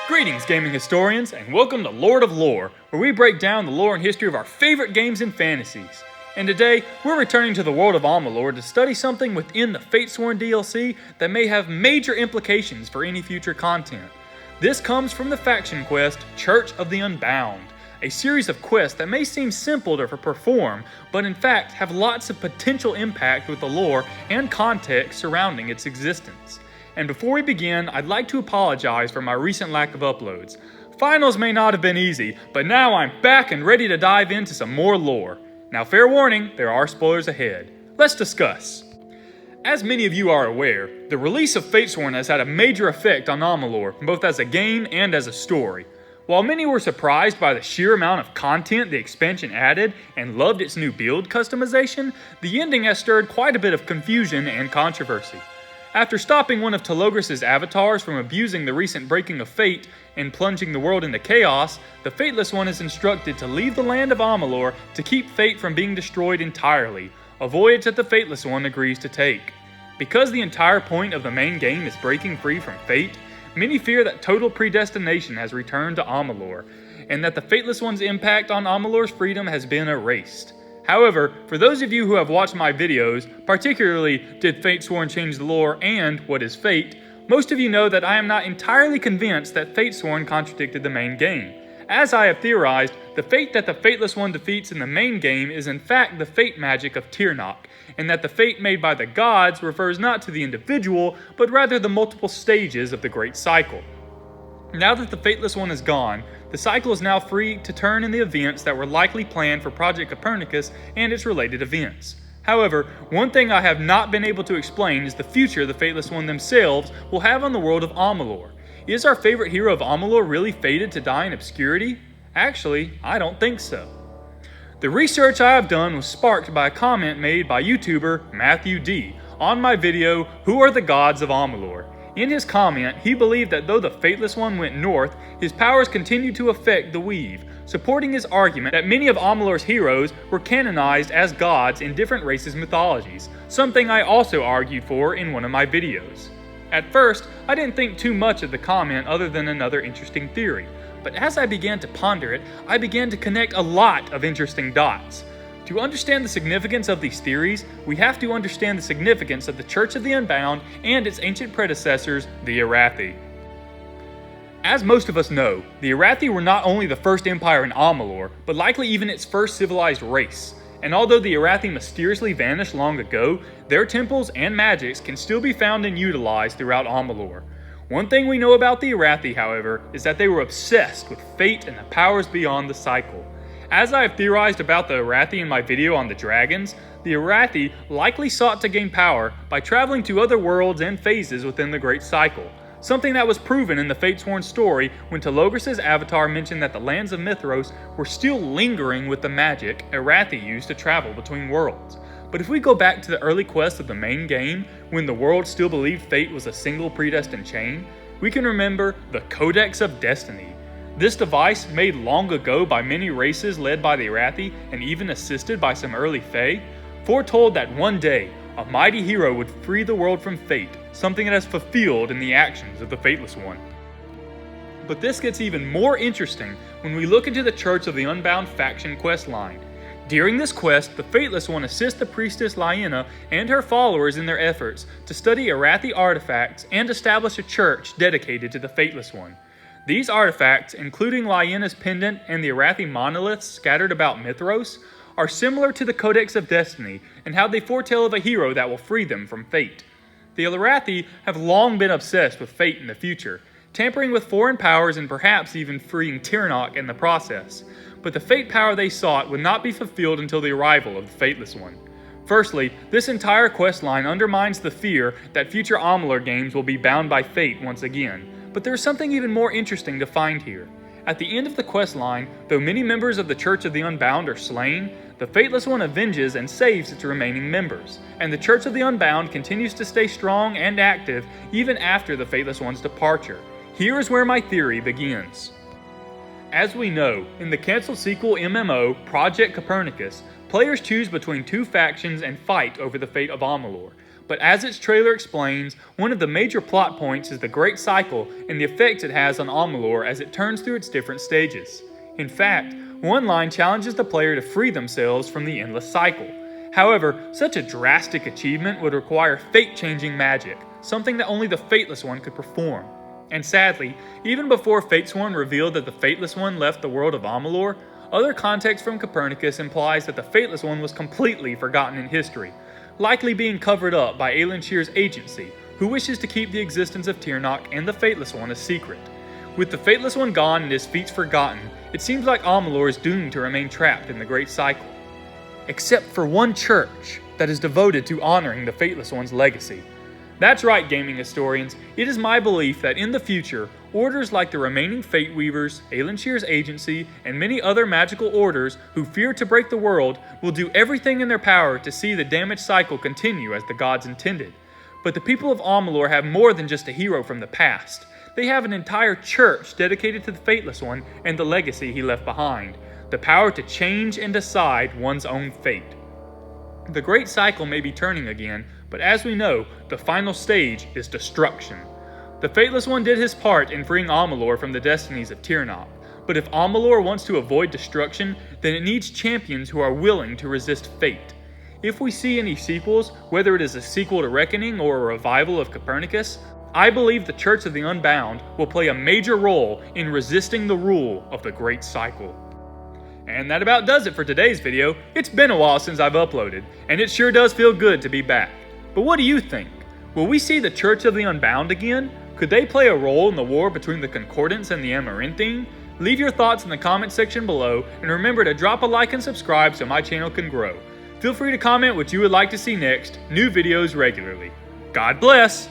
Greetings, gaming historians, and welcome to Lord of Lore, where we break down the lore and history of our favorite games and fantasies. And today, we're returning to the world of Amalur to study something within the Fatesworn DLC that may have major implications for any future content. This comes from the faction quest, Church of the Unbound, a series of quests that may seem simple to perform, but in fact have lots of potential impact with the lore and context surrounding its existence. And before we begin, I'd like to apologize for my recent lack of uploads. Finals may not have been easy, but now I'm back and ready to dive into some more lore. Now fair warning, there are spoilers ahead. Let's discuss. As many of you are aware, the release of Fatesworn has had a major effect on Amalur, both as a game and as a story. While many were surprised by the sheer amount of content the expansion added and loved its new build customization, the ending has stirred quite a bit of confusion and controversy. After stopping one of Telogris' avatars from abusing the recent breaking of fate and plunging the world into chaos, the Fateless One is instructed to leave the land of Amalur to keep fate from being destroyed entirely, a voyage that the Fateless One agrees to take. Because the entire point of the main game is breaking free from fate, many fear that total predestination has returned to Amalur, and that the Fateless One's impact on Amalur's freedom has been erased. However, for those of you who have watched my videos, particularly Did Fatesworn Change the Lore and What is Fate, most of you know that I am not entirely convinced that Fatesworn contradicted the main game. As I have theorized, the fate that the Fateless One defeats in the main game is in fact the fate magic of Tirnoch, and that the fate made by the gods refers not to the individual, but rather the multiple stages of the Great Cycle. Now that the Fateless One is gone, the cycle is now free to turn in the events that were likely planned for Project Copernicus and its related events. However, one thing I have not been able to explain is the future the Fateless One themselves will have on the world of Amalur. Is our favorite hero of Amalur really fated to die in obscurity? Actually, I don't think so. The research I have done was sparked by a comment made by YouTuber Matthew D on my video, Who Are the Gods of Amalur? In his comment, he believed that though the Fateless One went north, his powers continued to affect the Weave, supporting his argument that many of Amalur's heroes were canonized as gods in different races' mythologies, something I also argued for in one of my videos. At first, I didn't think too much of the comment other than another interesting theory, but as I began to ponder it, I began to connect a lot of interesting dots. To understand the significance of these theories, we have to understand the significance of the Church of the Unbound and its ancient predecessors, the Arathi. As most of us know, the Arathi were not only the first empire in Amalur, but likely even its first civilized race. And although the Arathi mysteriously vanished long ago, their temples and magics can still be found and utilized throughout Amalur. One thing we know about the Arathi, however, is that they were obsessed with fate and the powers beyond the cycle. As I have theorized about the Arathi in my video on the dragons, the Arathi likely sought to gain power by traveling to other worlds and phases within the Great Cycle, something that was proven in the Fatesworn story when Telogris' avatar mentioned that the lands of Mithros were still lingering with the magic Arathi used to travel between worlds. But if we go back to the early quests of the main game, when the world still believed fate was a single predestined chain, we can remember the Codex of Destiny. This device, made long ago by many races led by the Arathi and even assisted by some early Fae, foretold that one day, a mighty hero would free the world from fate, something that is fulfilled in the actions of the Fateless One. But this gets even more interesting when we look into the Church of the Unbound faction quest line. During this quest, the Fateless One assists the priestess Lyenna and her followers in their efforts to study Arathi artifacts and establish a church dedicated to the Fateless One. These artifacts, including Lyenna's pendant and the Arathi monoliths scattered about Mithros, are similar to the Codex of Destiny and how they foretell of a hero that will free them from fate. The Arathi have long been obsessed with fate in the future, tampering with foreign powers and perhaps even freeing Tirnoch in the process. But the fate power they sought would not be fulfilled until the arrival of the Fateless One. Firstly, this entire questline undermines the fear that future Amalur games will be bound by fate once again. But there is something even more interesting to find here. At the end of the questline, though many members of the Church of the Unbound are slain, the Fateless One avenges and saves its remaining members, and the Church of the Unbound continues to stay strong and active even after the Fateless One's departure. Here is where my theory begins. As we know, in the canceled sequel MMO, Project Copernicus, players choose between two factions and fight over the fate of Amalur. But as its trailer explains, one of the major plot points is the Great Cycle and the effects it has on Amalur as it turns through its different stages. In fact, one line challenges the player to free themselves from the endless cycle. However, such a drastic achievement would require fate-changing magic, something that only the Fateless One could perform. And sadly, even before Fatesworn revealed that the Fateless One left the world of Amalur, other context from Copernicus implies that the Fateless One was completely forgotten in history, likely being covered up by Aelinshir's agency, who wishes to keep the existence of Tirnoch and the Fateless One a secret. With the Fateless One gone and his feats forgotten, it seems like Amalur is doomed to remain trapped in the Great Cycle. Except for one church that is devoted to honoring the Fateless One's legacy. That's right, gaming historians, it is my belief that in the future, orders like the remaining Fate Weavers, Aelinshir's agency, and many other magical orders who fear to break the world will do everything in their power to see the damaged cycle continue as the gods intended. But the people of Amalur have more than just a hero from the past. They have an entire church dedicated to the Fateless One and the legacy he left behind. The power to change and decide one's own fate. The Great Cycle may be turning again, but as we know, the final stage is destruction. The Fateless One did his part in freeing Amalur from the destinies of Tirnoch, but if Amalur wants to avoid destruction, then it needs champions who are willing to resist fate. If we see any sequels, whether it is a sequel to Reckoning or a revival of Copernicus, I believe the Church of the Unbound will play a major role in resisting the rule of the Great Cycle. And that about does it for today's video. It's been a while since I've uploaded, and it sure does feel good to be back. But what do you think? Will we see the Church of the Unbound again? Could they play a role in the war between the Concordance and the Amaranthine? Leave your thoughts in the comment section below, and remember to drop a like and subscribe so my channel can grow. Feel free to comment what you would like to see next, new videos regularly. God bless!